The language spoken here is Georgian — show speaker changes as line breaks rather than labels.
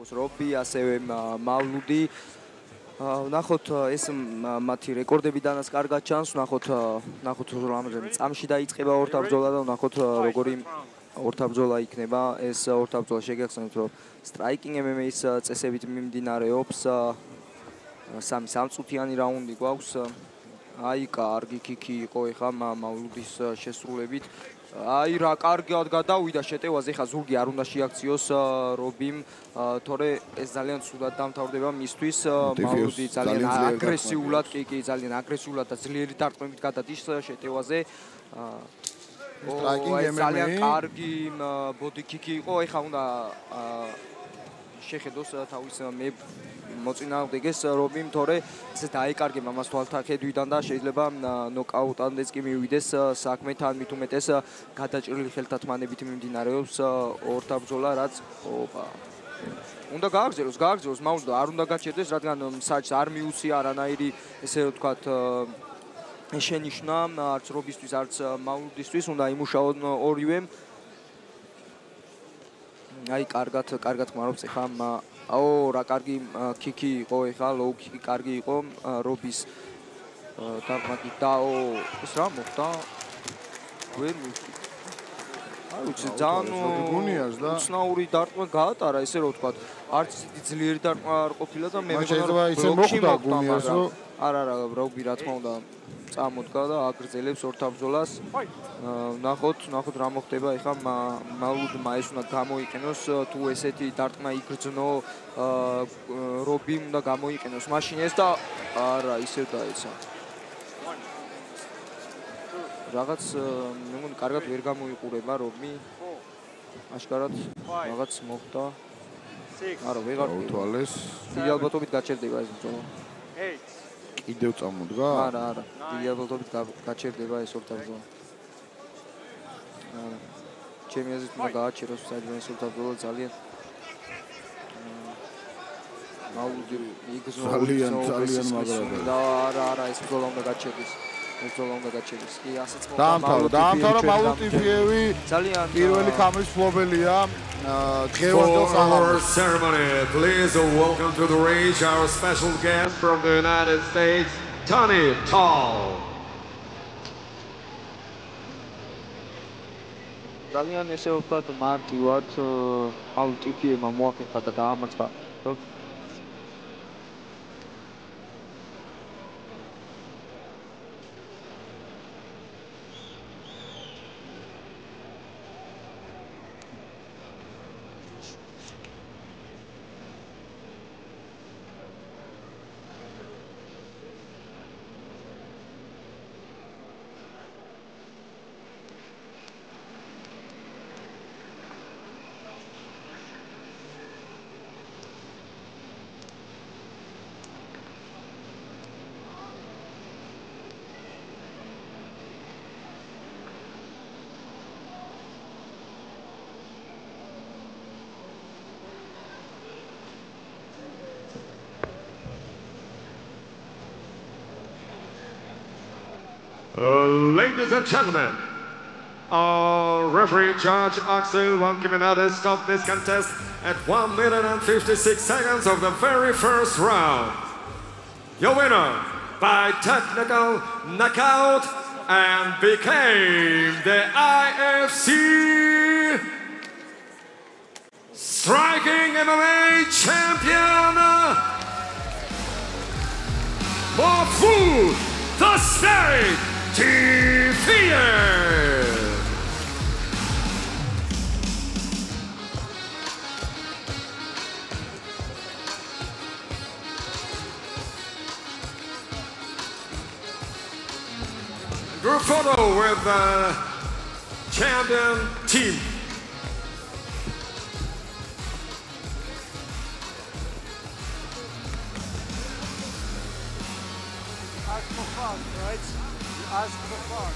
როგორც რობი, ასევე მავლუდი. ნახოთ ეს მათი რეკორდებიდანაც კარგად ჩანს, ნახოთ რამდენი წამში დაიწყება ორთაბრძოლა და ნახოთ როგორი ორთაბრძოლა იქნება. ეს ორთაბრძოლა შეგახსენებთ, რომ striking MMA-ის წესებით მიმდინარეობს. 3 წუთიანი რაუნდი გვაქვს. აი, კარგი კიკი იყო ეხლა მავლუდის შესრულებით. აი რა კარგად გადავიდა შეტევაზე, ხა ზურგი არ უნდა შეაქციოს რობიმ, თორე ეს ძალიან ცუდად დამთავრდება მისთვის. მავლუდი ძალიან აგრესიულად, კი, ძალიან აგრესიულად და ძლიერი დარტყმებით გადადის შეტევაზე. ძალიან კარგი ბოდი კიკი იყო, ეხლა უნდა შეხედოს თავის მოწინააღმდეგეს რობიმ, თორე ესე დაეკარგება მას თვალთახედვიდან და შეიძლება ნოკაუტამდეც კი მივიდეს საქმე, თან მით უმეტეს გადაჭრილი ხელთათმანებით მიმდინარეობს ორთაბრძოლა, რაც უნდა გააგრძელოს, მავლუდი არ უნდა გაჩერდეს, რადგან საჭს არ მიუცია არანაირი, ესე ვთქვათ, შენიშვნა არც რობისთვის, არც მავლუდისთვის, უნდა იმუშაონ ორივემ. აი, კარგად ხმარობს ეხლა. რა კარგი კიკი იყო ეხლა, ლოუ კიკი კარგი იყო რობის დარტყმით და ეს რა მოხდა? ვერ მივხვდი. აი, ძალიან უცნაური დარტყმა გაატარა, ესე რომ ვთქვათ, არც ისეთი ძლიერი დარტყმა არ ყოფილა და მე
მეგონა ისე მოხდა გუნიას, რომ
არა, რობი რა თქმა უნდა წამოდგა და აგრძელებს ორთაბრძოლას. ნახოთ რა მოხდება ეხლა მავლუდმა ეს უნდა გამოიყენოს თუ ესეთი დარტყმა იგრძნო რობიმ უნდა გამოიყენოს მაშინ ეს და არა ისევ დაეცა. რაღაც მე მგონი კარგად ვერ გამოიყურება რობი. აშკარად რაღაც მოხდა. არა ვეღარ
უთვალეს.
დიდი ალბათობით გაჩერდება ეს ბრძოლა.
კიდევ წამოდგა?
არა. დიდი ალბათობით გაჩერდება ეს ორთაბრძოლა. ჩემი აზრით უნდა გააჩეროს საერთოდ ეს ორთაბრძოლა ძალიან მავლუდი იგზნო
ძალიან მაგრად.
და არა ეს ბრძოლა უნდა გაჩერდეს. კი, ასეც
დაამთავრა მავლუტიფიევი
ძალიან
პირველი კამერის ფლობელია.
For ceremony, please welcome to the ring our special guest from the United States, Tony Tall.
ძალიან ესე ვთქვათ მარტივად მავლუტიფიევმა მოახერხა და დაამარცხა.
Ladies and gentlemen, referee Judge Axel Van Gimenade stopped this contest at 1 minute and 56 seconds of the very first round. Your winner by technical knockout and became the IFC Striking MMA champion, Mahfoud the Snake defeated. Group photo with the champion team.
Ask for fun, right? You ask for fun.